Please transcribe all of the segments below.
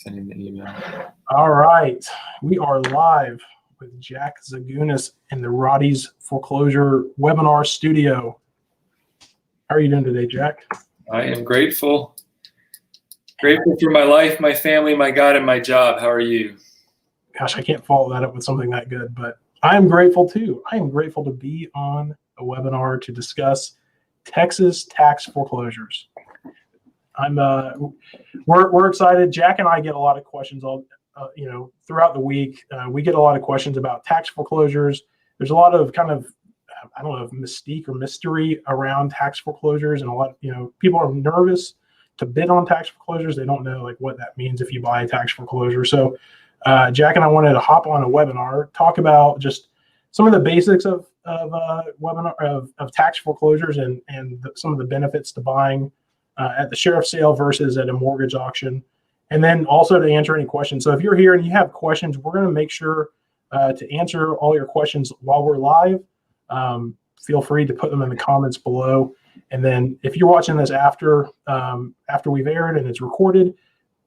Sending the email. All right. We are live with Jack Zagunis in the Roddy's Foreclosure webinar studio. How are you doing today, Jack? I am grateful. Grateful for my life, my family, my God, and my job. How are you? Gosh, I can't follow that up with something that good, but I am grateful too. I am grateful to be on a webinar to discuss Texas tax foreclosures. We're excited. Jack and I get a lot of questions all throughout the week. We get a lot of questions about tax foreclosures. There's a lot of kind of I don't know, mystique or mystery around tax foreclosures, and a lot people are nervous to bid on tax foreclosures. They don't know like what that means if you buy a tax foreclosure. So Jack and I wanted to hop on a webinar, talk about just some of the basics of tax foreclosures and some of the benefits to buying at the sheriff's sale versus at a mortgage auction, and then also to answer any questions. So if you're here and you have questions, we're going to make sure to answer all your questions while we're live. Feel free to put them in the comments below. And then if you're watching this after we've aired and it's recorded,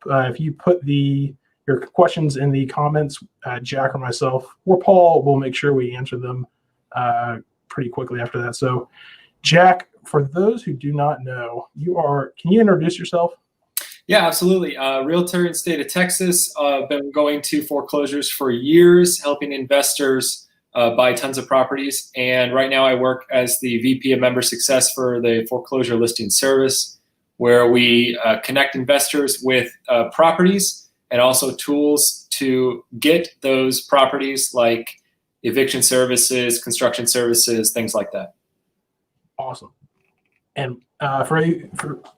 if you put your questions in the comments, Jack or myself or Paul will make sure we answer them pretty quickly after that. So Jack, for those who do not know, can you introduce yourself? Yeah, absolutely. Realtor in the state of Texas. Been going to foreclosures for years, helping investors buy tons of properties. And right now I work as the VP of Member Success for the Foreclosure Listing Service, where we connect investors with properties and also tools to get those properties like eviction services, construction services, things like that. Awesome. And for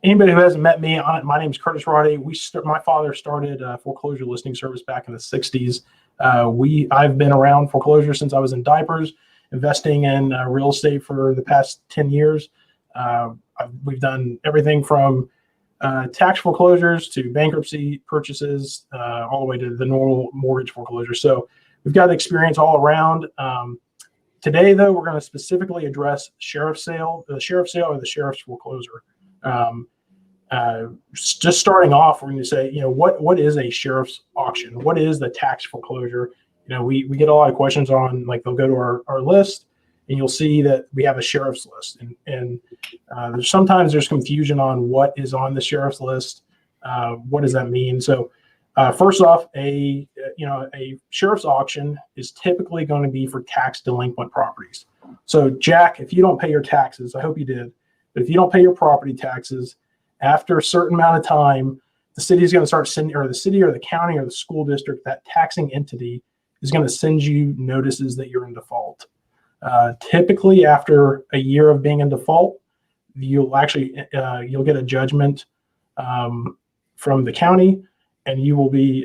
anybody who hasn't met me, my name is Curtis Roddy. My father started a foreclosure listing service back in the 60s. I've been around foreclosure since I was in diapers, investing in real estate for the past 10 years. We've done everything from tax foreclosures to bankruptcy purchases, all the way to the normal mortgage foreclosure. So we've got experience all around. Today, though, we're going to specifically address the sheriff's sale or the sheriff's foreclosure. Just starting off, we're going to say, what is a sheriff's auction? What is the tax foreclosure? We get a lot of questions on, like, they'll go to our list, and you'll see that we have a sheriff's list. And sometimes there's confusion on what is on the sheriff's list. What does that mean? So first off, a sheriff's auction is typically going to be for tax delinquent properties. So Jack, if you don't pay your taxes, I hope you did, but if you don't pay your property taxes, after a certain amount of time, the city is going to start sending, or the city or the county or the school district, that taxing entity is going to send you notices that you're in default. Typically after a year of being in default, you'll get a judgment from the county, and you'll be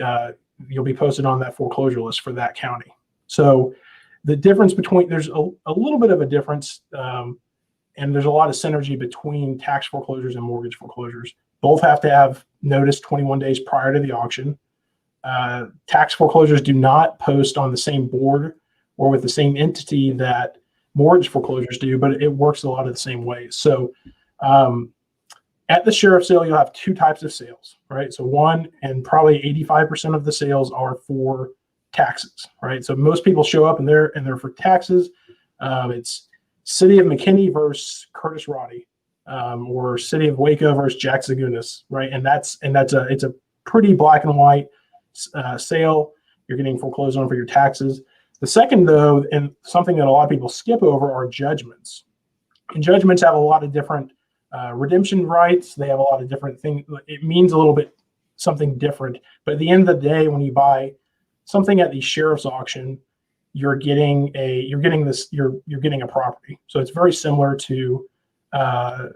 posted on that foreclosure list for that county. So the difference there's a little bit of a difference, and there's a lot of synergy between tax foreclosures and mortgage foreclosures. Both have to have notice 21 days prior to the auction. Tax foreclosures do not post on the same board or with the same entity that mortgage foreclosures do, but it works a lot of the same ways. So at the sheriff's sale, you'll have two types of sales, right? So one, and probably 85% of the sales are for taxes, right? So most people show up and they're for taxes. It's City of McKinney versus Curtis Roddy, or City of Waco versus Jack Zagunis, right? And it's a pretty black and white sale. You're getting foreclosed on for your taxes. The second, though, and something that a lot of people skip over, are judgments. And judgments have a lot of different redemption rights. They have a lot of different things. It means a little bit something different. But at the end of the day, when you buy something at the sheriff's auction, you're getting a property. So it's very similar to the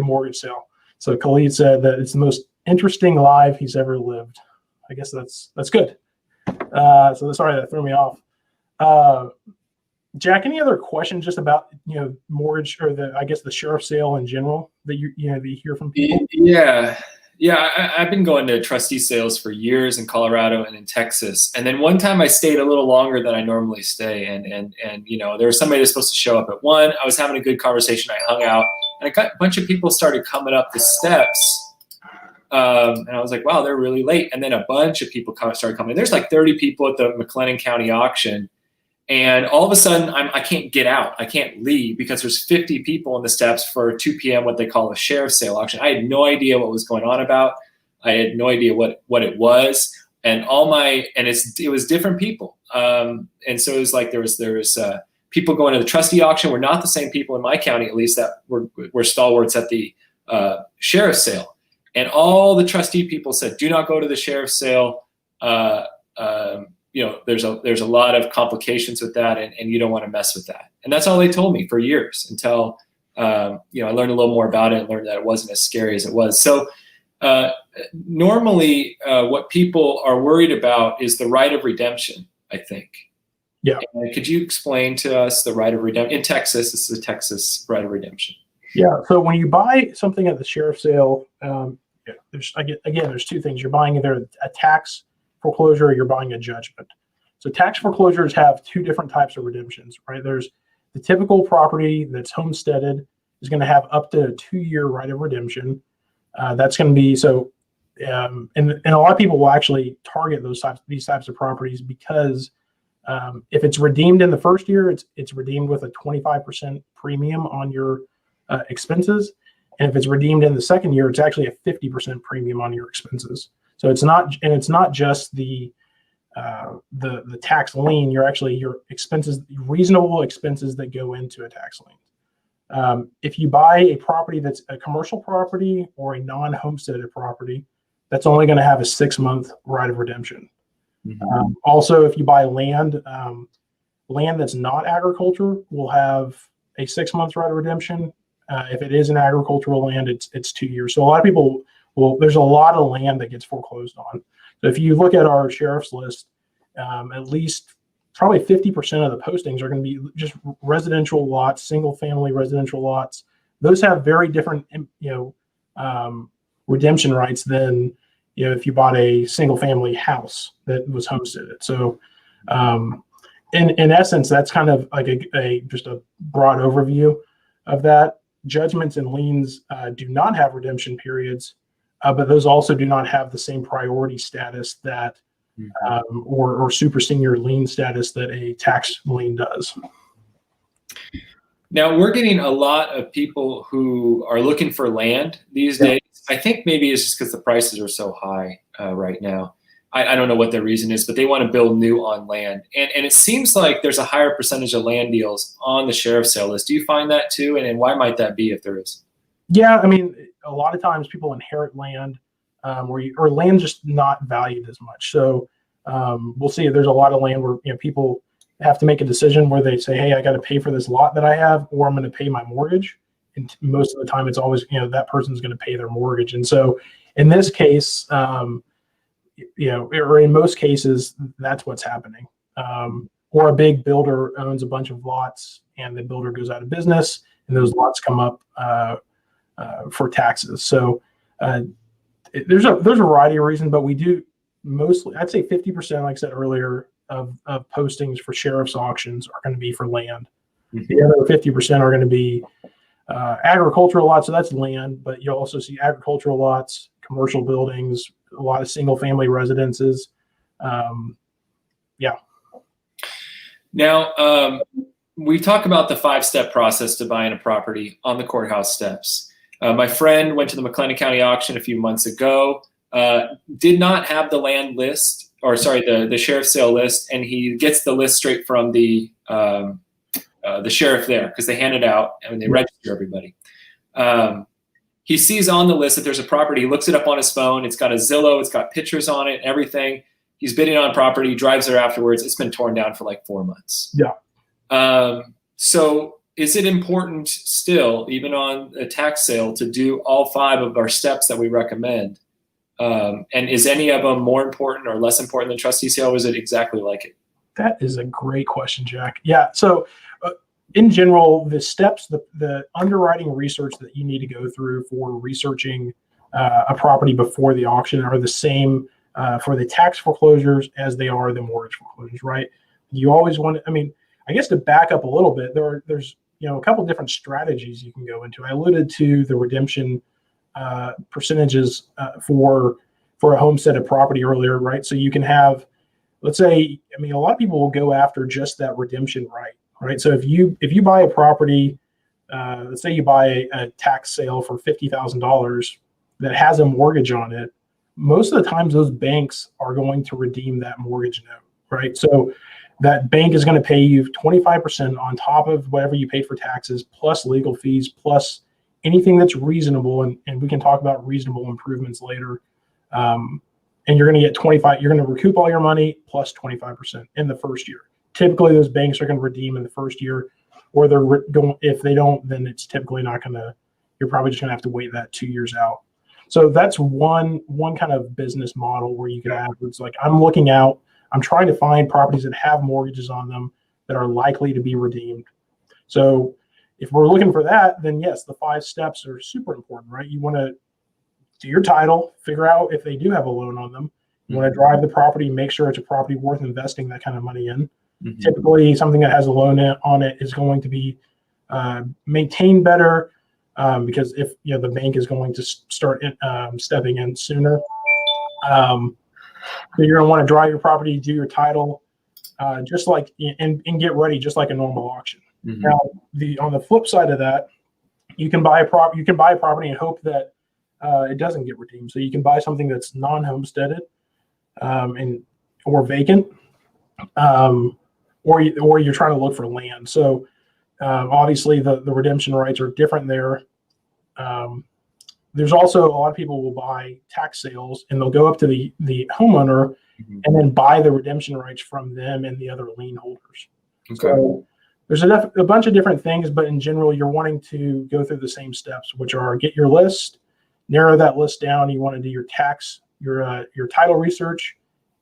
mortgage sale. So Khalid said that it's the most interesting life he's ever lived. I guess that's good. So sorry, that threw me off. Jack, any other questions just about mortgage or the sheriff's sale in general that you hear from people? Yeah. I've been going to trustee sales for years in Colorado and in Texas, and then one time I stayed a little longer than I normally stay, and there was somebody that's supposed to show up at 1. I was having a good conversation. I hung out, and a bunch of people started coming up the steps. And I was like, wow, they're really late. And then a bunch of people started coming. There's like 30 people at the McLennan County auction. And all of a sudden, I can't get out. I can't leave because there's 50 people on the steps for 2 p.m., what they call a sheriff's sale auction. I had no idea what was going on about. I had no idea what it was. And it was different people. And so it was like there was people going to the trustee auction were not the same people in my county, at least, that were stalwarts at the sheriff's sale. And all the trustee people said, do not go to the sheriff's sale. There's a lot of complications with that, and you don't want to mess with that. And that's all they told me for years until I learned a little more about it and learned that it wasn't as scary as it was. So normally what people are worried about is the right of redemption, I think. Yeah. Could you explain to us the right of redemption? In Texas, this is the Texas right of redemption. Yeah. So when you buy something at the sheriff's sale, there's two things. You're buying either a tax foreclosure or you're buying a judgment. So tax foreclosures have two different types of redemptions, right? There's the typical property that's homesteaded is going to have up to a 2-year right of redemption. That's going to be so, and a lot of people will actually target these types of properties because if it's redeemed in the first year, it's redeemed with a 25% premium on your expenses, and if it's redeemed in the second year, it's actually a 50% premium on your expenses. So it's not just the tax lien. Your expenses, reasonable expenses that go into a tax lien. If you buy a property that's a commercial property or a non-homesteaded property, that's only going to have a 6-month right of redemption. Mm-hmm. Also, if you buy land that's not agriculture will have a 6-month right of redemption. If it is an agricultural land, it's 2 years. So a lot of people there's a lot of land that gets foreclosed on. So if you look at our sheriff's list, at least probably 50% of the postings are going to be just residential lots, single family residential lots. Those have very different, redemption rights than, if you bought a single family house that was homesteaded. So, in essence, that's kind of like just a broad overview of that. Judgments and liens do not have redemption periods, but those also do not have the same priority status that or super senior lien status that a tax lien does. Now, we're getting a lot of people who are looking for land these days. I think maybe it's just because the prices are so high right now. I don't know what their reason is, but they want to build new on land. And it seems like there's a higher percentage of land deals on the sheriff's sale list. Do you find that too? And why might that be if there is? Yeah, I mean, a lot of times people inherit land or land just not valued as much. So we'll see there's a lot of land where people have to make a decision where they say, hey, I got to pay for this lot that I have, or I'm going to pay my mortgage. And most of the time it's always, that person's going to pay their mortgage. And so in this case, or in most cases, that's what's happening. Or a big builder owns a bunch of lots and the builder goes out of business and those lots come up for taxes. So there's a variety of reasons, but we do mostly, I'd say 50%, like I said earlier, of postings for sheriff's auctions are going to be for land. Mm-hmm. The other 50% are going to be agricultural lots, so that's land, but you'll also see agricultural lots, commercial buildings, a lot of single family residences. Now, we talk about the 5-step process to buying a property on the courthouse steps. My friend went to the McLennan County auction a few months ago, did not have the land list, the sheriff's sale list, and he gets the list straight from the sheriff there because they hand it out and they register everybody. He sees on the list that there's a property. He looks it up on his phone. It's got a Zillow. It's got pictures on it, everything. He's bidding on property, drives there afterwards. It's been torn down for like 4 months. Yeah. So is it important still, even on a tax sale, to do all 5 of our steps that we recommend? And is any of them more important or less important than trustee sale, or is it exactly like it? That is a great question, Jack. Yeah. So in general, the steps, the underwriting research that you need to go through for researching a property before the auction are the same for the tax foreclosures as they are the mortgage foreclosures, right? You always want to, I guess to back up a little bit, there's a couple different strategies you can go into. I alluded to the redemption percentages for a homesteaded property earlier, right? So you can have, let's say, I mean, a lot of people will go after just that redemption right? So if you buy a property, let's say you buy a tax sale for $50,000 that has a mortgage on it, most of the times those banks are going to redeem that mortgage note, right? So that bank is going to pay you 25% on top of whatever you paid for taxes, plus legal fees, plus anything that's reasonable. And we can talk about reasonable improvements later. And you're going to get 25, you're going to recoup all your money plus 25% in the first year. Typically, those banks are going to redeem in the first year, or they're going, if they don't, then it's typically not going to, you're probably just going to have to wait that 2 years out. So that's one kind of business model where you can have, it's like, I'm looking out, I'm trying to find properties that have mortgages on them that are likely to be redeemed. So if we're looking for that, then yes, the 5 steps are super important, right? You want to do your title, figure out if they do have a loan on them. You want to drive the property, make sure it's a property worth investing that kind of money in. Mm-hmm. Typically, something that has a loan on it is going to be maintained better because if the bank is going to start stepping in sooner. So you're going to want to drive your property, do your title, just like and get ready, just like a normal auction. Mm-hmm. Now, on the flip side of that, you can buy a property and hope that it doesn't get redeemed. So you can buy something that's non-homesteaded or vacant, or you're trying to look for land. So obviously the redemption rights are different there. There's also a lot of people will buy tax sales and they'll go up to the homeowner and then buy the redemption rights from them and the other lien holders. Okay. So there's a bunch of different things, but in general, you're wanting to go through the same steps, which are get your list, narrow that list down. You want to do your tax, your title research,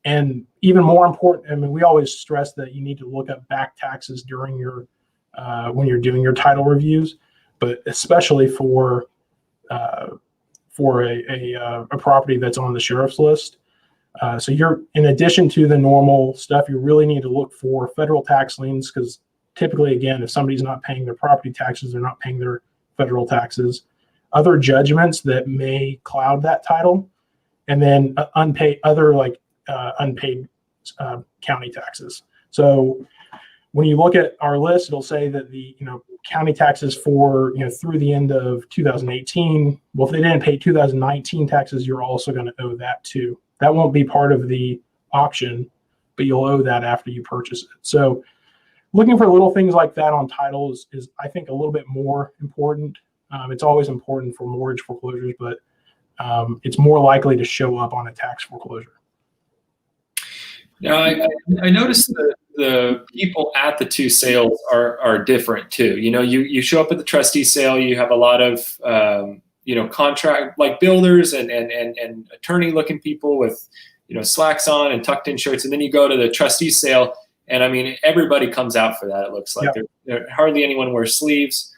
and even more important, I mean, we always stress that you need to look up back taxes during your when you're doing your title reviews, but especially for a property that's on the sheriff's list. So you're, in addition to the normal stuff, you really need to look for federal tax liens, because typically, again, if somebody's not paying their property taxes, they're not paying their federal taxes. Other judgments that may cloud that title, and then unpaid county taxes. So when you look at our list, it'll say that the county taxes for through the end of 2018. Well, if they didn't pay 2019 taxes, you're also going to owe that too. That won't be part of the auction, but you'll owe that after you purchase it. So looking for little things like that on titles is I think a little bit more important. It's always important for mortgage foreclosures, but it's more likely to show up on a tax foreclosure. Now, I noticed that the people at the 2 sales are different too. You show up at the trustee sale, you have a lot of contract like builders and attorney looking people with slacks on and tucked in shirts, and then you go to the trustee sale, and I mean everybody comes out for that. It looks like there hardly anyone wears sleeves.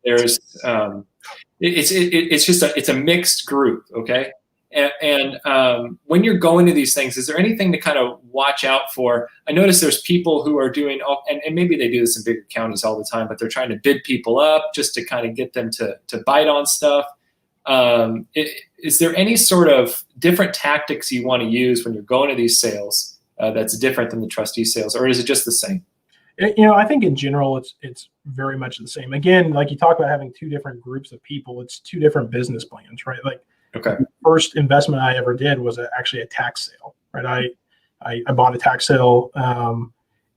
There's it's a mixed group, okay? And when you're going to these things, is there anything to kind of watch out for? I notice there's people who are doing, and maybe they do this in bigger counties all the time, but they're trying to bid people up just to kind of get them to bite on stuff. Is there any sort of different tactics you want to use when you're going to these sales that's different than the trustee sales, or is it just the same? I think in general, it's very much the same. Again, like you talk about having 2 different groups of people, it's 2 different business plans, right? Like, okay, the first investment I ever did was actually a tax sale, right? I bought a tax sale,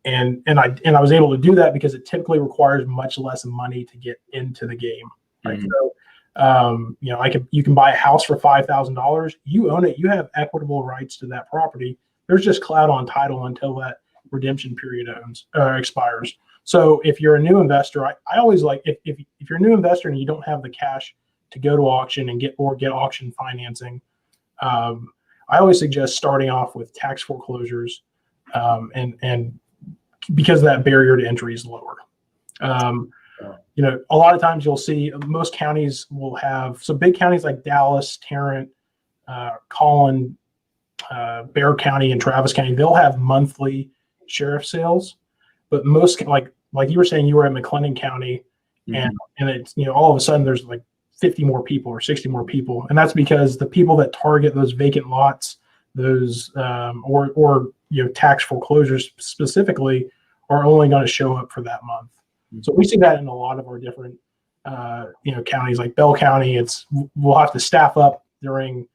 and I was able to do that because it typically requires much less money to get into the game, right? Mm-hmm. So, you can buy a house for $5,000, you own it, you have equitable rights to that property. There's just cloud on title until that redemption period expires. So if you're a new investor, I always like, if you're a new investor and you don't have the cash to go to auction and get auction financing, I always suggest starting off with tax foreclosures, and because that barrier to entry is lower. A lot of times you'll see most counties will have, so big counties like Dallas, Tarrant, Collin, Bexar County, and Travis County, they'll have monthly sheriff sales, but most, like you were saying, you were at McLennan County, and it's all of a sudden there's like 50 more people or 60 more people, and that's because the people that target those vacant lots, those or tax foreclosures specifically, are only going to show up for that month. So we see that in a lot of our different counties, like Bell County. We'll have to staff up during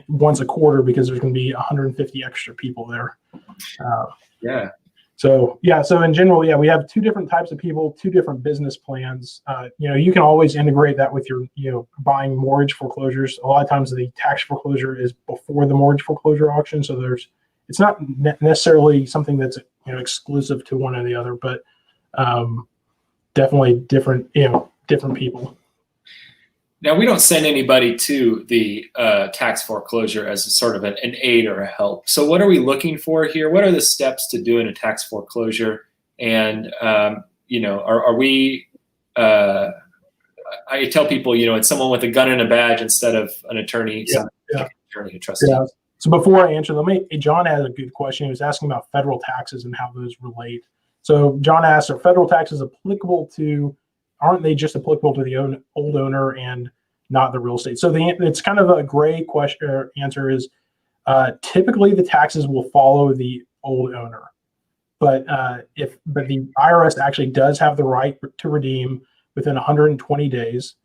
once a quarter because there's going to be 150 extra people there. Yeah. So in general, we have two different types of people, two different business plans. You can always integrate that with your buying mortgage foreclosures. A lot of times the tax foreclosure is before the mortgage foreclosure auction, so it's not necessarily something that's exclusive to one or the other, but definitely different people. Now, we don't send anybody to the tax foreclosure as a sort of an aid or a help. So what are we looking for here? What are the steps to doing a tax foreclosure? And, are we, I tell people, it's someone with a gun and a badge instead of an attorney, attorney, a trustee. Yeah. So before I answer, John has a good question. He was asking about federal taxes and how those relate. So John asked, are federal taxes aren't they just applicable to the old owner and not the real estate? So it's kind of a gray question. Or answer is typically the taxes will follow the old owner, but the IRS actually does have the right to redeem within 120 days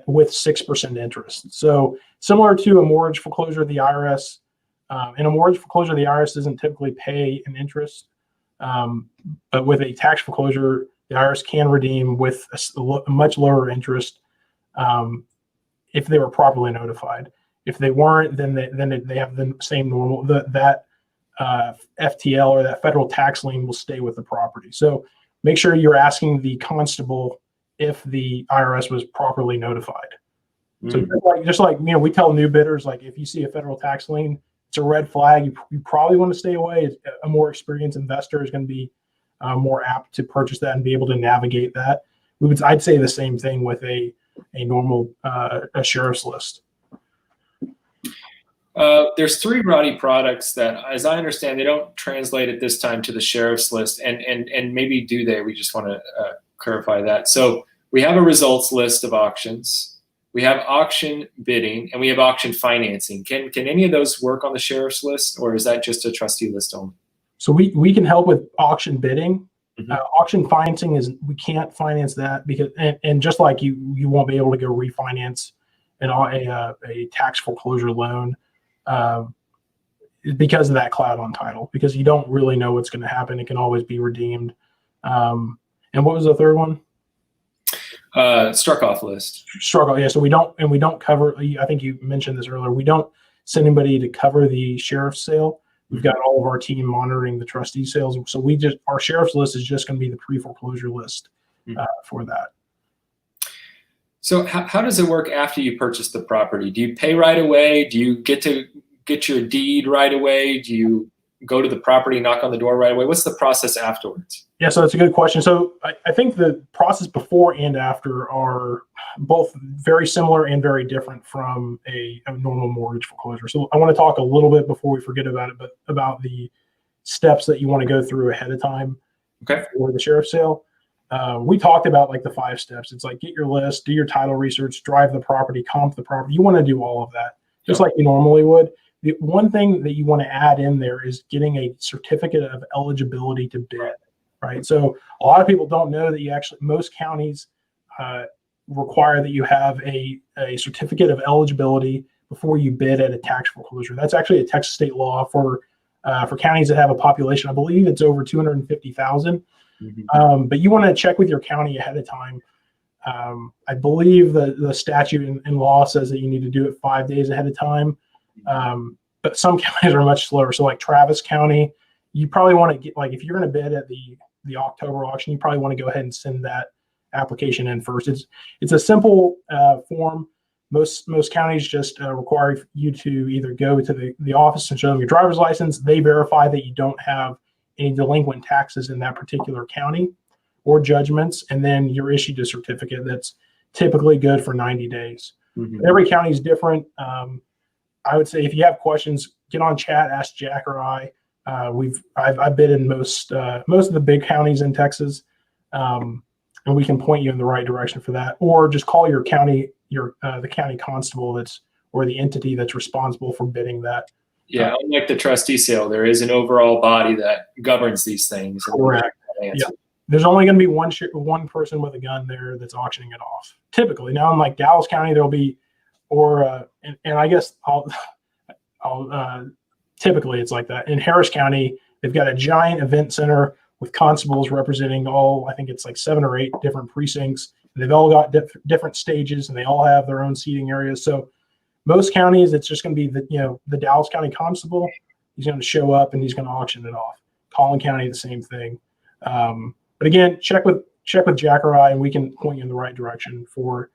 with 6% interest. So similar to a mortgage foreclosure, the IRS in a mortgage foreclosure, the IRS doesn't typically pay an interest, but with a tax foreclosure, the IRS can redeem with a much lower interest if they were properly notified. If they weren't, then they have the same normal that FTL or that federal tax lien will stay with the property. So make sure you're asking the constable if the IRS was properly notified. So just like we tell new bidders, like if you see a federal tax lien, it's a red flag. You probably want to stay away. A more experienced investor is going to be more apt to purchase that and be able to navigate that. I'd say the same thing with a normal a sheriff's list. There's 3 Roddy products that, as I understand, they don't translate at this time to the sheriff's list, and maybe do they? We just want to clarify that. So we have a results list of auctions, we have auction bidding, and we have auction financing. Can any of those work on the sheriff's list, or is that just a trustee list only? So we can help with auction bidding. Auction financing we can't finance that because and just like you won't be able to go refinance a tax foreclosure loan because of that cloud on title, because you don't really know what's going to happen. It can always be redeemed. And what was the third one? Struck off list. Struck off, yeah. So we don't cover. I think you mentioned this earlier. We don't send anybody to cover the sheriff's sale. We've got all of our team monitoring the trustee sales. So our sheriff's list is just going to be the pre-foreclosure list for that. So how does it work after you purchase the property? Do you pay right away? Do you get to get your deed right away? Do you go to the property, knock on the door right away? What's the process afterwards? Yeah, so that's a good question. So I think the process before and after are both very similar and very different from a normal mortgage foreclosure. So I want to talk a little bit before we forget about it, but about the steps that you want to go through ahead of time for the sheriff's sale. We talked about like the 5 steps. It's like get your list, do your title research, drive the property, comp the property. You want to do all of that just like you normally would. The one thing that you want to add in there is getting a certificate of eligibility to bid, right? So a lot of people don't know that most counties require that you have a certificate of eligibility before you bid at a tax foreclosure. That's actually a Texas state law for counties that have a population. I believe it's over 250,000. But you want to check with your county ahead of time. I believe the statute in law says that you need to do it 5 days ahead of time. But some counties are much slower. So like Travis County, you probably want to get, like, if you're going to bid at the October auction, you probably want to go ahead and send that application in first. It's a simple form. Most counties just require you to either go to the office and show them your driver's license. They verify that you don't have any delinquent taxes in that particular county or judgments, and then you're issued a certificate that's typically good for 90 days. Every county is different. I would say if you have questions, get on chat, ask Jack or I. I've bid in most of the big counties in Texas. and we can point you in the right direction for that. Or just call your county, the county constable or the entity that's responsible for bidding that. Yeah, unlike the trustee sale, there is an overall body that governs these things. Correct. Yeah. There's only going to be one person with a gun there that's auctioning it off. Typically, now in like Dallas County, there'll be, and I guess typically it's like that. In Harris County, they've got a giant event center with constables representing I think it's like 7 or 8 different precincts. And they've all got different stages, and they all have their own seating areas. So most counties, it's just going to be the Dallas County constable. He's going to show up and he's going to auction it off. Collin County, the same thing. But again, check with Jack or I, and we can point you in the right direction for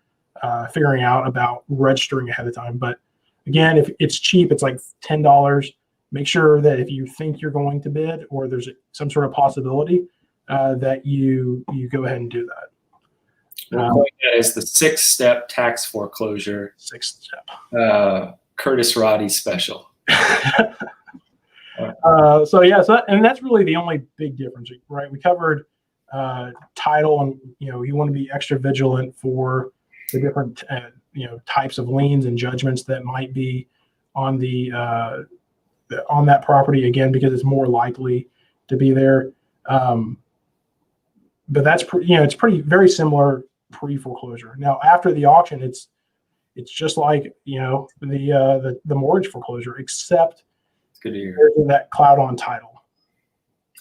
figuring out about registering ahead of time. But again, if it's cheap, it's like $10. Make sure that if you think you're going to bid or there's some sort of possibility that you go ahead and do that. We're calling that as the 6-step tax foreclosure. 6th step. Curtis Roddy special. And that's really the only big difference, right? We covered title, and you want to be extra vigilant for the different types of liens and judgments that might be on on that property, again, because it's more likely to be there. But that's it's very similar pre-foreclosure. Now after the auction, it's just like the mortgage foreclosure, except it's good to hear. there's that cloud on title.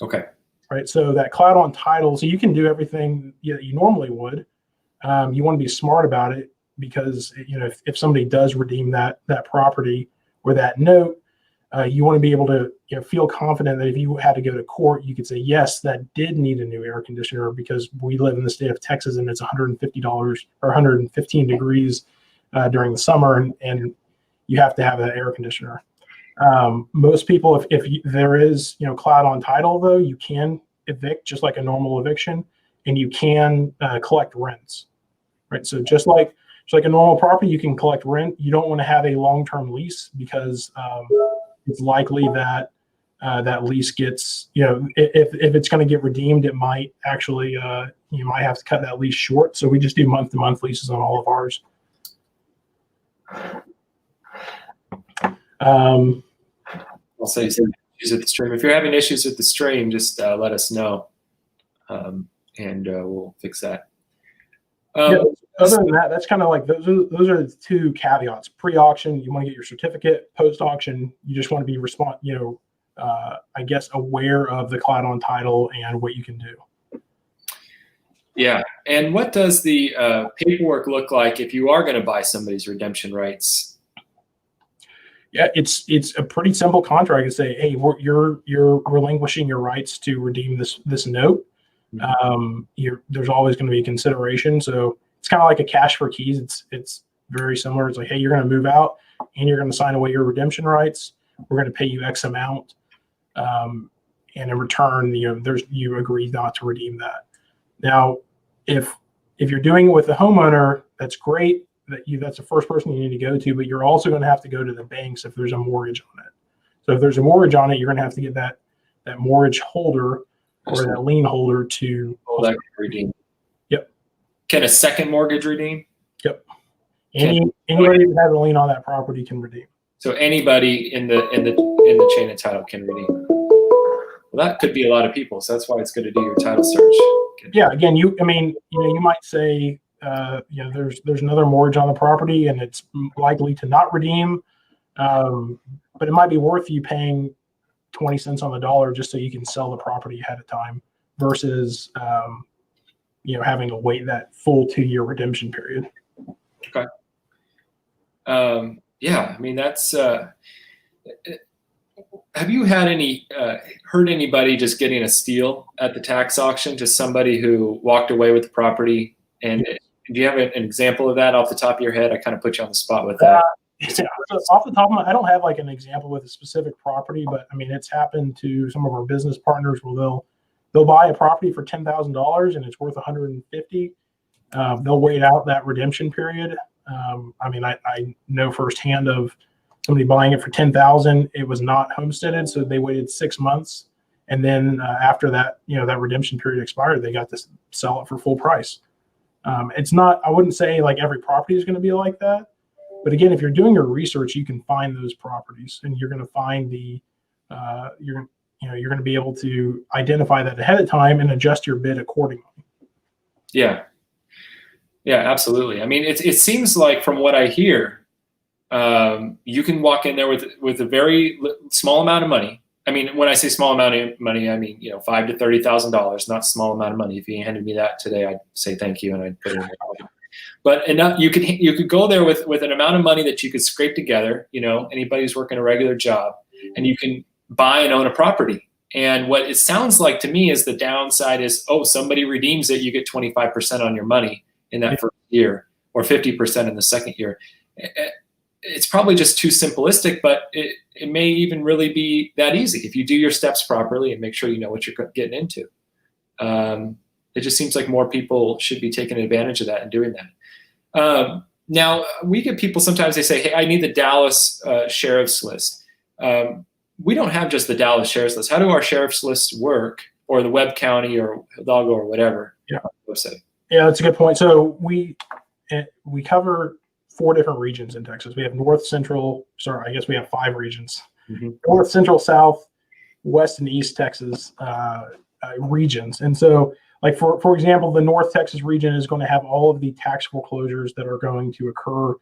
Okay. Right. So that cloud on title, so you can do everything you normally would. You want to be smart about it, because if somebody does redeem that property or that note, you want to be able to feel confident that if you had to go to court, you could say, yes, that did need a new air conditioner, because we live in the state of Texas and it's $150 or 115 degrees during the summer, and you have to have that air conditioner. Most people, if there is cloud on title, though, you can evict just like a normal eviction, and you can collect rents, right? So just like a normal property, you can collect rent. You don't want to have a long-term lease, because it's likely that that lease gets, if it's going to get redeemed, it might actually, you might have to cut that lease short. So we just do month-to-month leases on all of ours. I'll say issues with the stream. If you're having issues with the stream, just let us know, and we'll fix that. Other than that, that's kind of like those are the 2 caveats. Pre-auction, you want to get your certificate. Post-auction, you just want to be I guess aware of the cloud on title and what you can do. Yeah, and what does the paperwork look like if you are going to buy somebody's redemption rights? Yeah, it's a pretty simple contract to say, hey, you're relinquishing your rights to redeem this note. There's always going to be consideration, so it's kind of like a cash for keys. It's very similar. It's like, hey, you're going to move out and you're going to sign away your redemption rights. We're going to pay you X amount, and in return, you agree not to redeem that. Now, if you're doing it with the homeowner, that's great. That's the first person you need to go to, but you're also going to have to go to the banks if there's a mortgage on it. So if there's a mortgage on it, you're going to have to get that mortgage holder or that lien holder to redeem. Yep. Can a second mortgage redeem? Yep. Anybody that has a lien on that property can redeem. So anybody in the chain of title can redeem. Well, that could be a lot of people. So that's why it's good to do your title search. Yeah. Again, you might say, there's another mortgage on the property and it's likely to not redeem, but it might be worth you paying 20 cents on the dollar just so you can sell the property ahead of time versus having to wait that full 2-year redemption period. Okay. Yeah, I mean, that's have you had heard anybody just getting a steal at the tax auction, just somebody who walked away with the property? And do you have an example of that off the top of your head? I kind of put you on the spot with that. So off the top of I don't have like an example with a specific property, but I mean, it's happened to some of our business partners where they'll buy a property for $10,000 and it's worth $150,000. They'll wait out that redemption period. I mean, I know firsthand of somebody buying it for $10,000. It was not homesteaded, so they waited 6 months, And then after that, that redemption period expired, they got to sell it for full price. It's not, I wouldn't say like every property is going to be like that. But again, if you're doing your research, you can find those properties, and you're going to find you're going to be able to identify that ahead of time and adjust your bid accordingly. Yeah. Yeah, absolutely. I mean, it seems like from what I hear, you can walk in there with a very small amount of money. I mean, when I say small amount of money, I mean, $5,000 to $30,000, not small amount of money. If you handed me that today, I'd say thank you and I'd put it in my pocket. But enough, you could go there with an amount of money that you could scrape together. Anybody who's working a regular job, and you can buy and own a property. And what it sounds like to me is the downside is, somebody redeems it, you get 25% on your money in that first year, or 50% in the second year. It's probably just too simplistic, but it may even really be that easy if you do your steps properly and make sure you know what you're getting into. It just seems like more people should be taking advantage of that and doing that. Now, we get people sometimes, they say, hey, I need the Dallas sheriff's list. We don't have just the Dallas sheriff's list. How do our sheriff's lists work, or the Webb County or Hidalgo or whatever website? Yeah, that's a good point. So we cover 4 different regions in Texas. We have North, Central. Sorry, I guess we have 5 regions: North, Central, South, West, and East Texas regions. And so, like for example, the North Texas region is going to have all of the tax foreclosures that are going to occur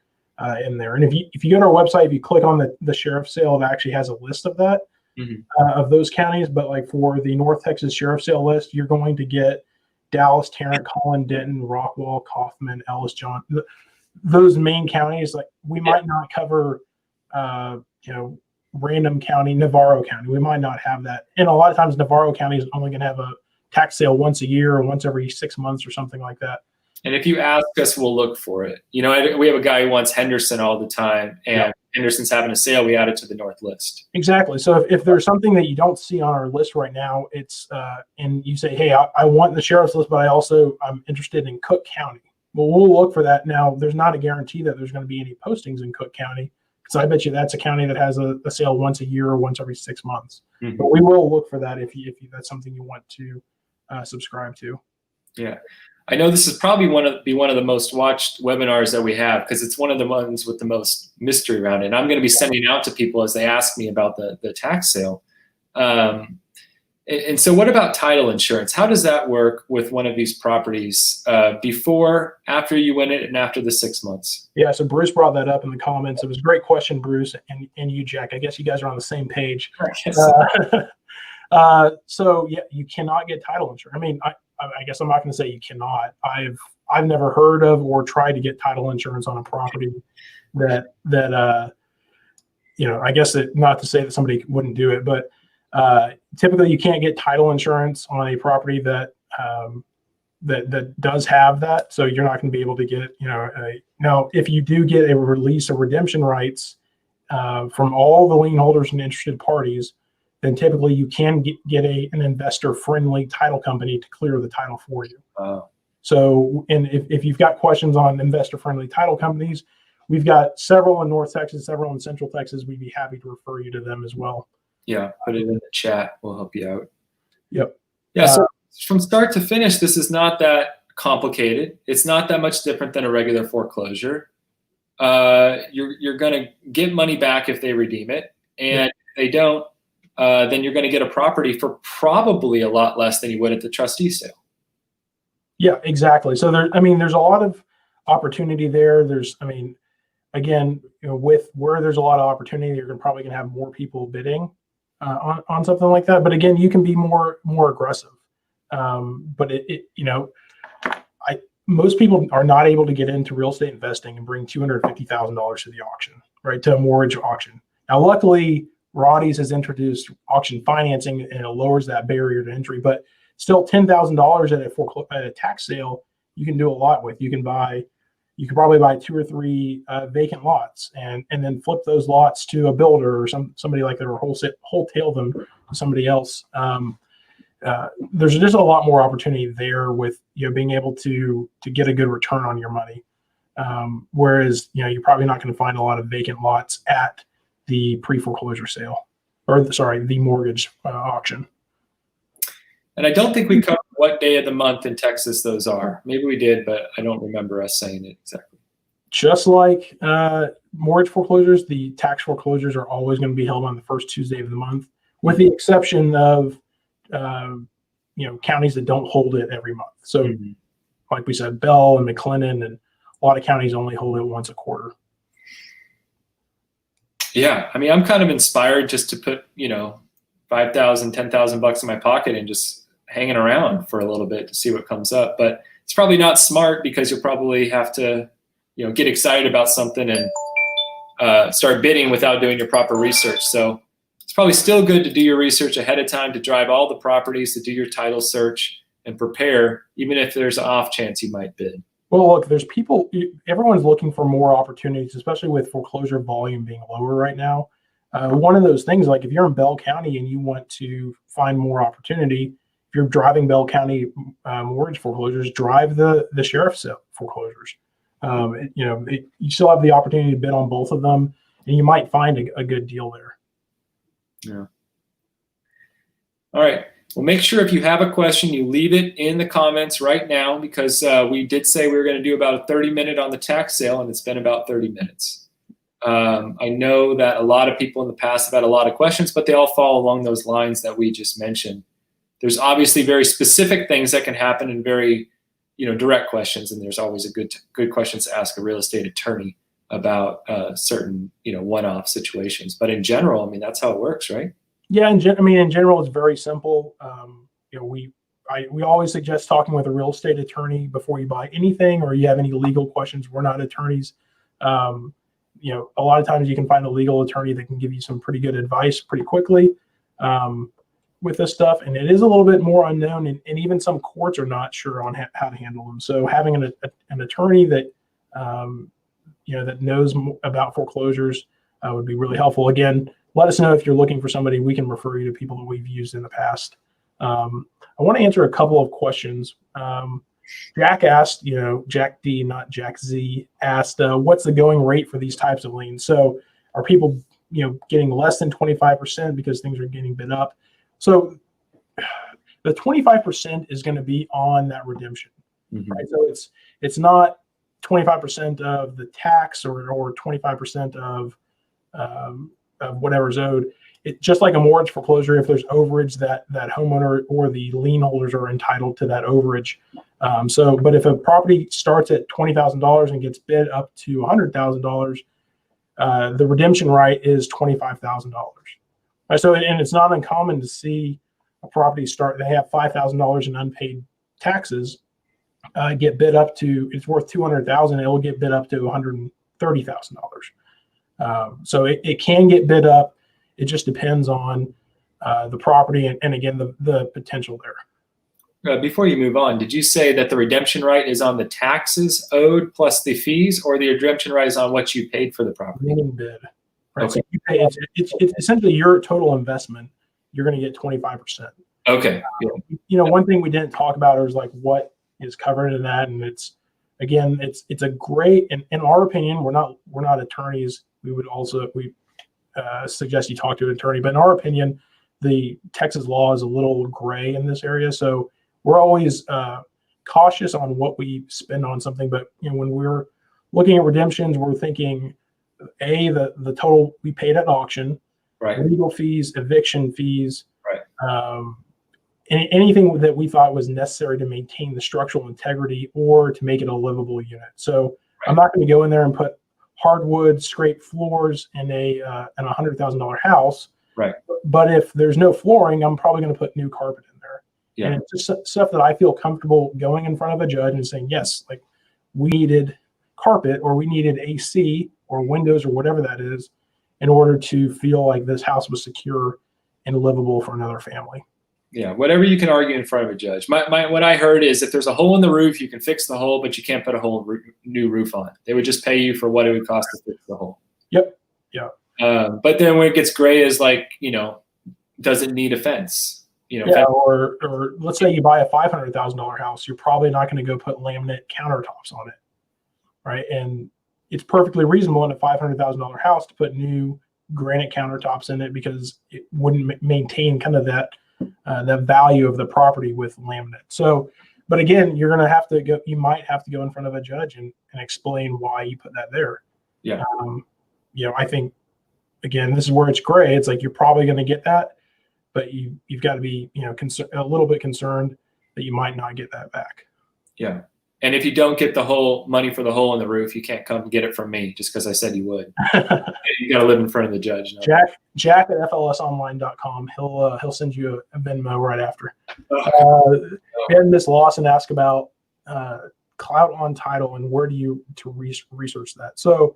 in there. And if you go to our website, if you click on the sheriff's sale, it actually has a list of that of those counties. But like for the North Texas sheriff's sale list, you're going to get Dallas, Tarrant, Collin, Denton, Rockwall, Kaufman, Ellis, John. Those main counties. Like we might not cover, random county, Navarro County. We might not have that. And a lot of times Navarro County is only going to have a tax sale once a year or once every 6 months or something like that. And if you ask us, we'll look for it. We have a guy who wants Henderson all the time, and Henderson's having a sale. We add it to the North list. Exactly. So if there's something that you don't see on our list right now, it's and you say, hey, I want the sheriff's list, but I'm interested in Cook County. Well, we'll look for that. Now, there's not a guarantee that there's going to be any postings in Cook County, because I bet you that's a county that has a sale once a year or once every 6 months. But we will look for that if that's something you want to subscribe to. Yeah. I know this is probably one of the most watched webinars that we have, because it's one of the ones with the most mystery around it. And I'm going to be sending out to people as they ask me about the tax sale. And so what about title insurance? How does that work with one of these properties before, after you win it, and after the 6 months? Yeah, so Bruce brought that up in the comments. It was a great question, Bruce, and you, Jack. I guess you guys are on the same page. So yeah, you cannot get title insurance. I mean, I guess I'm not going to say you cannot. I've never heard of or tried to get title insurance on a property that I guess not to say that somebody wouldn't do it, but typically you can't get title insurance on a property that does have that. So you're not going to be able to get, now if you do get a release of redemption rights from all the lien holders and interested parties, then typically you can get an investor-friendly title company to clear the title for you. So, and if you've got questions on investor-friendly title companies, we've got several in North Texas, several in Central Texas. We'd be happy to refer you to them as well. Yeah, put it in the chat. We'll help you out. Yep. Yeah, so from start to finish, this is not that complicated. It's not that much different than a regular foreclosure. You're going to get money back if they redeem it. And if they don't, then you're going to get a property for probably a lot less than you would at the trustee sale. Yeah, exactly. So there's a lot of opportunity there. Again, with where there's a lot of opportunity, you're probably going to have more people bidding on something like that. But again, you can be more aggressive. But most people are not able to get into real estate investing and bring $250,000 to the auction, right? To a mortgage auction. Now, luckily, Roddy's has introduced auction financing, and it lowers that barrier to entry. But still, $10,000 at a tax sale, you can do a lot with. You can probably buy 2 or 3 vacant lots, and then flip those lots to a builder or somebody like that, or wholesale them to somebody else. There's just a lot more opportunity there with being able to get a good return on your money. Whereas you're probably not going to find a lot of vacant lots at the pre-foreclosure sale, the mortgage auction. And I don't think we covered what day of the month in Texas those are. Maybe we did, but I don't remember us saying it exactly. Just like mortgage foreclosures, the tax foreclosures are always going to be held on the first Tuesday of the month, with the exception of counties that don't hold it every month. So, like we said, Bell and McLennan, and a lot of counties only hold it once a quarter. Yeah, I mean, I'm kind of inspired just to put, $5,000, $10,000 in my pocket and just hanging around for a little bit to see what comes up. But it's probably not smart, because you'll probably have to, get excited about something and start bidding without doing your proper research. So it's probably still good to do your research ahead of time, to drive all the properties, to do your title search and prepare, even if there's an off chance you might bid. Well, look, there's people, everyone's looking for more opportunities, especially with foreclosure volume being lower right now. One of those things, like if you're in Bell County and you want to find more opportunity, if you're driving Bell County mortgage foreclosures, drive the sheriff's foreclosures. You still have the opportunity to bid on both of them, and you might find a good deal there. Yeah. All right. Well, make sure if you have a question, you leave it in the comments right now, because we did say we were going to do about a 30-minute on the tax sale, and it's been about 30 minutes. I know that a lot of people in the past have had a lot of questions, but they all fall along those lines that we just mentioned. There's obviously very specific things that can happen, and very, direct questions, and there's always a good questions to ask a real estate attorney about certain, one-off situations. But in general, I mean, that's how it works, right? Yeah, in general, it's very simple. We always suggest talking with a real estate attorney before you buy anything, or you have any legal questions. We're not attorneys. A lot of times you can find a legal attorney that can give you some pretty good advice pretty quickly with this stuff. And it is a little bit more unknown, and even some courts are not sure on how to handle them. So having an attorney that that knows about foreclosures would be really helpful. Again, let us know if you're looking for somebody. We can refer you to people that we've used in the past. I want to answer a couple of questions. Jack asked, Jack D, not Jack Z, asked, what's the going rate for these types of liens? So are people, getting less than 25% because things are getting bid up? So the 25% is going to be on that redemption, right? So it's not 25% of the tax or 25% of whatever's owed. It just like a mortgage foreclosure, if there's overage, that homeowner or the lien holders are entitled to that overage. But if a property starts at $20,000 and gets bid up to $100,000, the redemption right is $25,000. Right? So, and it's not uncommon to see a property they have $5,000 in unpaid taxes, get bid up to, it's worth $200,000. It will get bid up to $130,000. So it can get bid up. It just depends on the property and again, the potential there. Before you move on, did you say that the redemption right is on the taxes owed plus the fees, or the redemption right is on what you paid for the property? Winning bid. Right. Okay. So you pay, it's essentially your total investment. You're going to get 25%. Okay. One thing we didn't talk about is like what is covered in that, and it's a great. In our opinion, we're not attorneys. We suggest you talk to an attorney, but in our opinion, the Texas law is a little gray in this area. So we're always cautious on what we spend on something. But when we're looking at redemptions, we're thinking the total we paid at auction, right? Legal fees, eviction fees, right? Anything that we thought was necessary to maintain the structural integrity or to make it a livable unit. So right. I'm not going to go in there and put hardwood scraped floors in a $100,000 house. Right. But if there's no flooring, I'm probably going to put new carpet in there. Yeah. And it's just stuff that I feel comfortable going in front of a judge and saying, yes, like we needed carpet or we needed AC or windows or whatever that is in order to feel like this house was secure and livable for another family. Yeah, whatever you can argue in front of a judge. What I heard is if there's a hole in the roof, you can fix the hole, but you can't put a new roof on. They would just pay you for what it would cost to fix the hole. Yep. Yeah. But then when it gets gray is like, does it need a fence? Or let's say you buy a $500,000 house, you're probably not going to go put laminate countertops on it, right? And it's perfectly reasonable in a $500,000 house to put new granite countertops in it because it wouldn't maintain kind of that the value of the property with laminate. So, but again, you're going to have to go. You might have to go in front of a judge and explain why you put that there. Yeah. I think again, this is where it's gray. It's like you're probably going to get that, but you've got to be a little bit concerned that you might not get that back. Yeah. And if you don't get the whole money for the hole in the roof, you can't come get it from me just because I said you would. You got to live in front of the judge. No? Jack at flsonline.com. He'll send you a Venmo right after. We had Miss Lawson ask about clout on title and where do you research that. So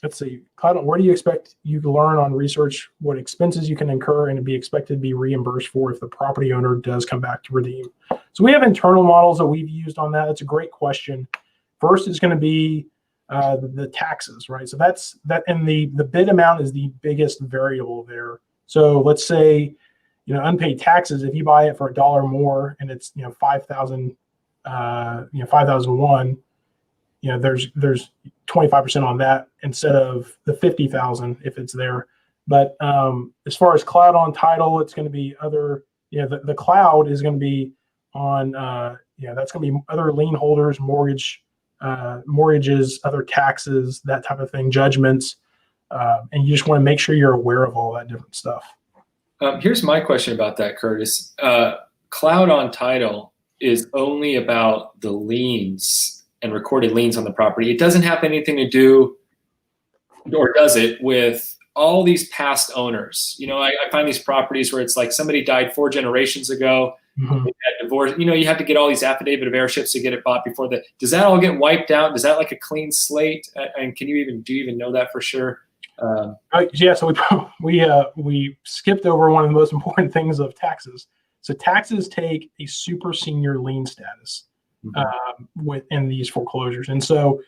let's see, clout. Where do you expect you to learn on research what expenses you can incur and to be expected to be reimbursed for if the property owner does come back to redeem? So we have internal models that we've used on that. That's a great question. First is going to be the taxes, right? So that's that, and the bid amount is the biggest variable there. So let's say, unpaid taxes, if you buy it for $1 more and it's 5,000, 5,001, there's 25% on that instead of the 50,000 if it's there. But as far as cloud on title, it's going to be other, the cloud is going to be on, that's going to be other lien holders, mortgages, other taxes, that type of thing, judgments. And you just want to make sure you're aware of all that different stuff. Here's my question about that, Curtis. Cloud on title is only about the liens and recorded liens on the property. It doesn't have anything to do, or does it, with all these past owners. I find these properties where it's like somebody died 4 generations ago, Mm-hmm. they had divorce. You have to get all these affidavit of heirships to get it bought before does that all get wiped out? Is that like a clean slate? And do you even know that for sure? Yeah, so we skipped over one of the most important things of taxes. So taxes take a super senior lien status within these foreclosures. And so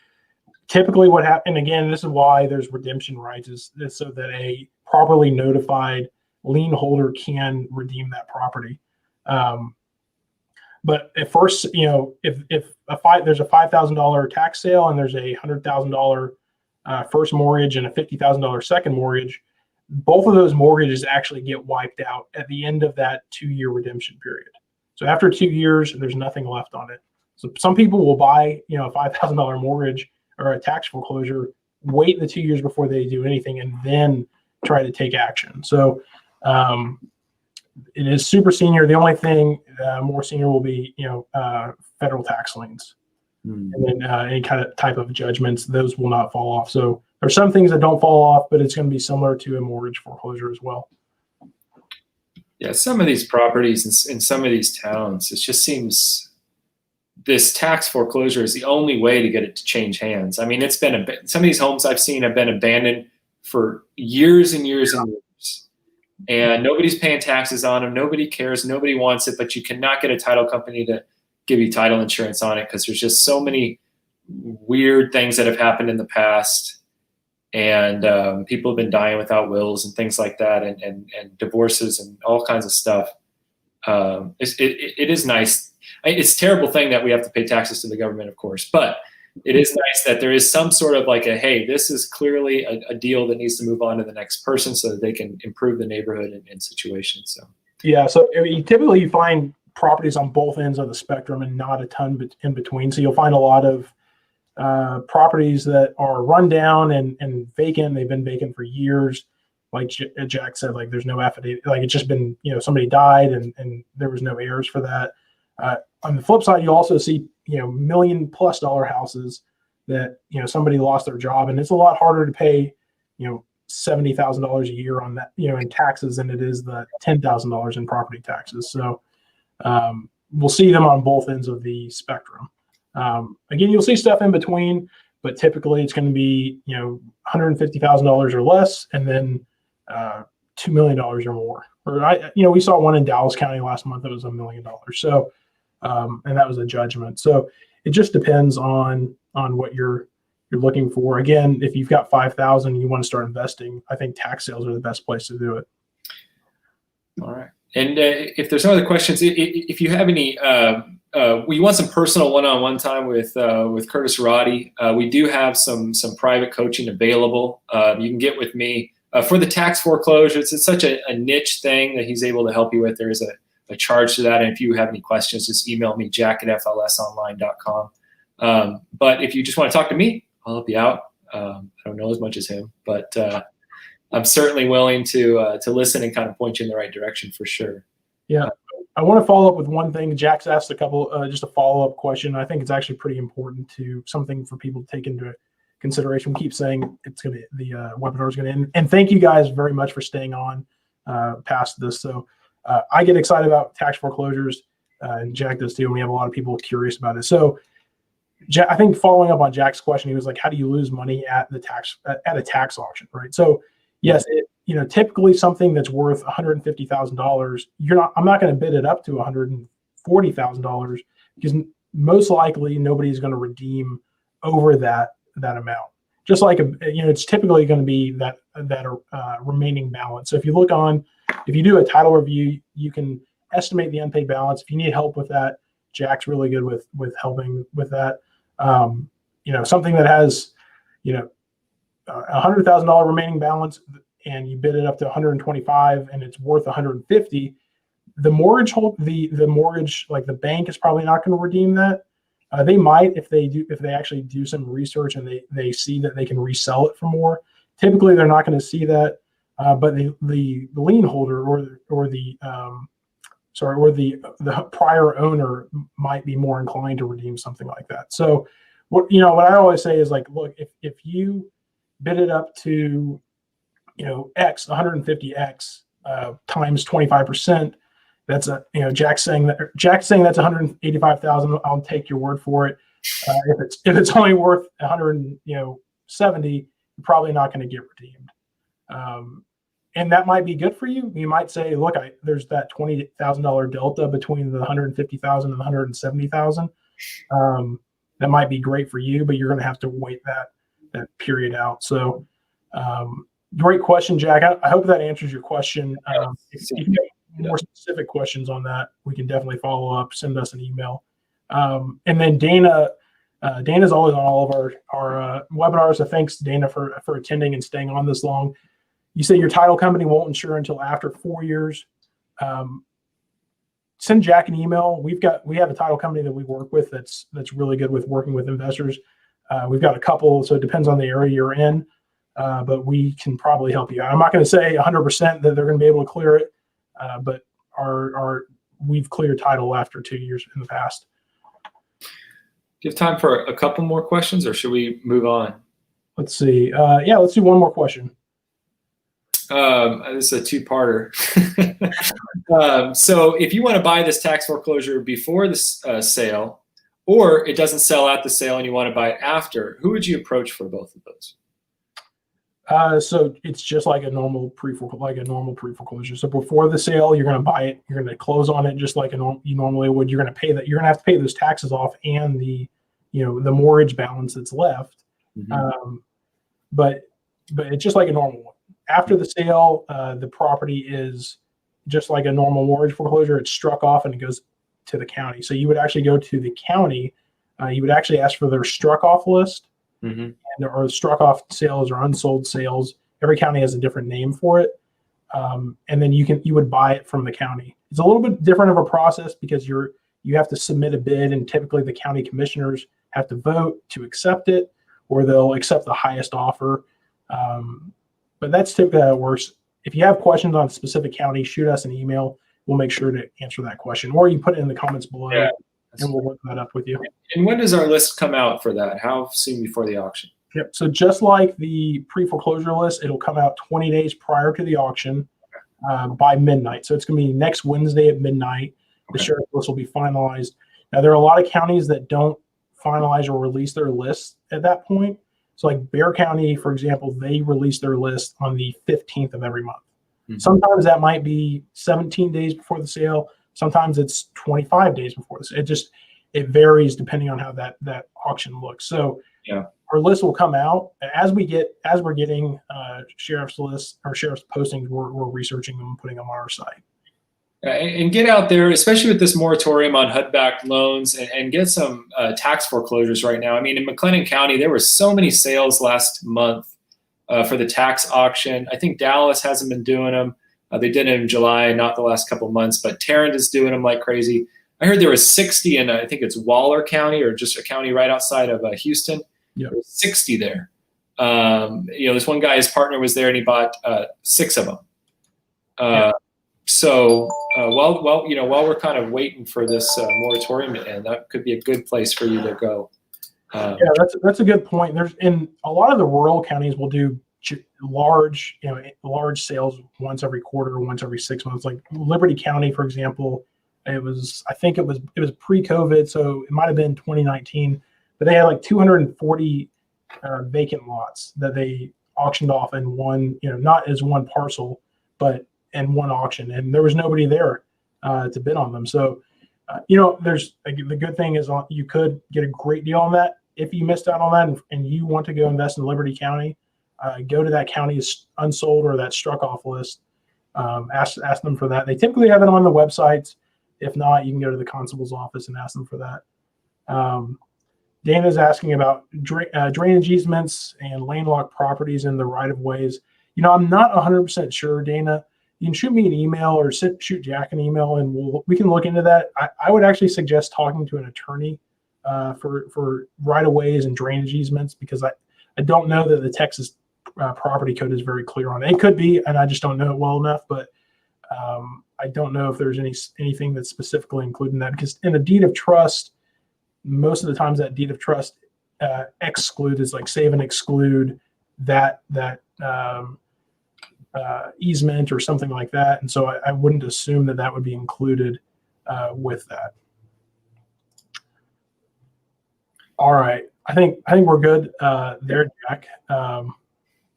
typically what happens, and again, this is why there's redemption rights, is so that a properly notified lien holder can redeem that property. But at first, if there's a $5,000 tax sale and there's a $100,000 first mortgage and a $50,000 second mortgage, both of those mortgages actually get wiped out at the end of that 2-year redemption period. So after 2 years, there's nothing left on it. So some people will buy, a $5,000 mortgage or a tax foreclosure, wait the 2 years before they do anything, and then try to take action. So it is super senior. The only thing more senior will be, federal tax liens. And then any kind of type of judgments, those will not fall off. So there's some things that don't fall off, but it's going to be similar to a mortgage foreclosure as well. Yeah, some of these properties in some of these towns, it just seems this tax foreclosure is the only way to get it to change hands. I mean, some of these homes I've seen have been abandoned for years and years and years. And nobody's paying taxes on them. Nobody cares. Nobody wants it, but you cannot get a title company to give you title insurance on it because there's just so many weird things that have happened in the past. And people have been dying without wills and things like that, and divorces and all kinds of stuff. It is nice. It's a terrible thing that we have to pay taxes to the government, of course, but it is nice that there is some sort of like hey, this is clearly a deal that needs to move on to the next person so that they can improve the neighborhood and situations. So yeah, so typically you find properties on both ends of the spectrum and not a ton in between. So you'll find a lot of properties that are run down and vacant. They've been vacant for years. Like Jack said, like there's no affidavit, like it's just been, somebody died and there was no heirs for that. On the flip side, you also see, $1 million+ houses that, somebody lost their job, and it's a lot harder to pay, $70,000 a year on that, in taxes than it is the $10,000 in property taxes. So we'll see them on both ends of the spectrum. Again, you'll see stuff in between, but typically it's going to be, $150,000 or less, and then $2 million or more. Or we saw one in Dallas County last month that was $1 million. So, and that was a judgment. So it just depends on what you're looking for. Again, if you've got 5,000 and you want to start investing, I think tax sales are the best place to do it. All right. And if there's no other questions, if you have any, we want some personal one-on-one time with Curtis Roddy. We do have some private coaching available. You can get with me For the tax foreclosures, it's such a niche thing that he's able to help you with. There is a charge to that. And if you have any questions, just email me, jack@flsonline.com. But if you just want to talk to me, I'll help you out. I don't know as much as him, but I'm certainly willing to listen and kind of point you in the right direction for sure. Yeah. I want to follow up with one thing. Jack's asked a couple, just a follow-up question. I think it's actually pretty important to something for people to take into consideration. We keep saying the webinar is going to end. And thank you guys very much for staying on past this. So I get excited about tax foreclosures, and Jack does too. And we have a lot of people curious about it. So I think following up on Jack's question, he was like, how do you lose money at a tax auction, right? So yes, typically something that's worth $150,000, I'm not going to bid it up to $140,000 because most likely nobody's going to redeem over that amount. Just like it's typically going to be that remaining balance. So if you do a title review, you can estimate the unpaid balance. If you need help with that, Jack's really good with helping with that. Something that has $100,000 remaining balance, and you bid it up to 125 and it's worth 150, the mortgage like the bank is probably not going to redeem that. They might if they actually do some research and they see that they can resell it for more. Typically they're not going to see that, but the lien holder or the prior owner might be more inclined to redeem something like that. So what I always say is, like, look, if you bid it up to X, 150X times 25%, that's Jack's saying that's 185,000. I'll take your word for it. If it's only worth 170, you're probably not going to get redeemed. And that might be good for you. You might say, look, there's that $20,000 delta between the 150,000 and the 170,000. That might be great for you, but you're going to have to wait that period out. So, great question, Jack. I hope that answers your question. If you have more specific questions on that, we can definitely follow up. Send us an email. And then Dana's always on all of our webinars. So thanks, Dana, for attending and staying on this long. You say your title company won't insure until after 4 years. Send Jack an email. We have a title company that we work with that's really good with working with investors. We've got a couple, so it depends on the area you're in. But we can probably help you out. I'm not going to say 100% that they're going to be able to clear it, but we've cleared title after 2 years in the past. Do you have time for a couple more questions, or should we move on? Let's see. Let's do one more question. This is a two-parter. So if you want to buy this tax foreclosure before the sale, or it doesn't sell at the sale and you want to buy it after, who would you approach for both of those? So it's just like a normal pre-foreclosure. So before the sale, you're going to buy it. You're going to close on it just like you normally would. You're going to pay that. You're going to have to pay those taxes off and the mortgage balance that's left. Mm-hmm. But it's just like a normal one. After the sale, the property is just like a normal mortgage foreclosure. It's struck off and it goes to the county. So you would actually go to the county. You would actually ask for their struck off list. Mm-hmm. Or struck off sales or unsold sales. Every county has a different name for it. And then you would buy it from the county. It's a little bit different of a process because you have to submit a bid, and typically the county commissioners have to vote to accept it, or they'll accept the highest offer. But that's typically how it works. If you have questions on a specific county, shoot us an email. We'll make sure to answer that question, or you put it in the comments below. Yeah. And we'll look that up with you. And when does our list come out for that? How soon before the auction? Yep. So just like the pre-foreclosure list, it'll come out 20 days prior to the auction by midnight. So it's going to be next Wednesday at midnight. Okay. The sheriff list will be finalized. Now, there are a lot of counties that don't finalize or release their list at that point. So like Bexar County, for example, they release their list on the 15th of every month. Mm-hmm. Sometimes that might be 17 days before the sale. Sometimes it's 25 days before this. It varies depending on how that auction looks. So yeah, our list will come out as we're getting sheriff's lists or sheriff's postings. We're researching them and putting them on our site. And get out there, especially with this moratorium on HUD-backed loans, and get some tax foreclosures right now. I mean, in McLennan County, there were so many sales last month for the tax auction. I think Dallas hasn't been doing them. They did it in July, not the last couple of months, but Tarrant is doing them like crazy. I heard there was 60 in, I think it's Waller County, or just a county right outside of Houston. Yep. There was 60 there. This one guy, his partner was there, and he bought 6 of them. So while we're kind of waiting for this moratorium to end, that could be a good place for you to go. Yeah, that's a good point. There's in a lot of the rural counties will do large sales once every quarter, once every 6 months. Like Liberty County, for example, I think it was pre-COVID, so it might have been 2019, but they had like 240 vacant lots that they auctioned off in one, not as one parcel, but in one auction, and there was nobody there to bid on them. So, there's the good thing is you could get a great deal on that. If you missed out on that and you want to go invest in Liberty County, go to that county's unsold or that struck off list. Ask them for that. They typically have it on the websites. If not, you can go to the constable's office and ask them for that. Dana's asking about drainage easements and landlocked properties in the right of ways. I'm not 100% sure, Dana. You can shoot me an email or shoot Jack an email, and we can look into that. I would actually suggest talking to an attorney for right of ways and drainage easements, because I don't know that the Texas property code is very clear on it. It could be, and I just don't know it well enough. But I don't know if there's anything that's specifically included in that, because in a deed of trust, most of the times that deed of trust is like save and exclude that easement or something like that, and so I wouldn't assume that would be included with that. All right, I think we're good there, Jack.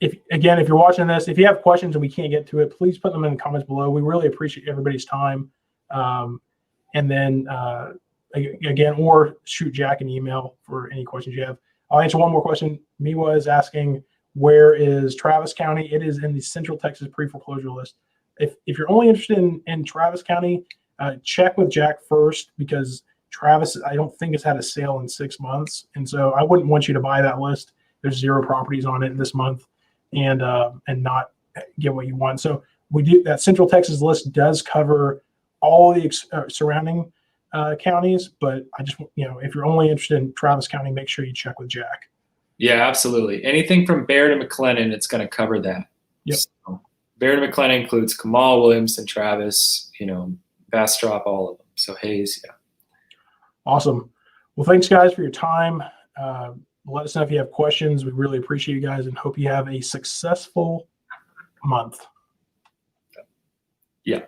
If you're watching this, if you have questions and we can't get to it, please put them in the comments below. We really appreciate everybody's time. And then again, or shoot Jack an email for any questions you have. I'll answer one more question. Miwa is asking, where is Travis County? It is in the Central Texas pre-foreclosure list. If you're only interested in Travis County, check with Jack first, because Travis, I don't think, has had a sale in 6 months. And so I wouldn't want you to buy that list. There's 0 properties on it this month, and not get what you want. So we do that. Central Texas list does cover all the surrounding counties, but I just, if you're only interested in Travis County, make sure you check with Jack. Yeah, absolutely. Anything from Bear to McLennan, it's going to cover that. Yep. So Bear to McLennan includes Kamal, Williamson, Travis, Bastrop, all of them. So Hayes, yeah. Awesome. Well, thanks guys for your time. Let us know if you have questions. We really appreciate you guys and hope you have a successful month. Yeah.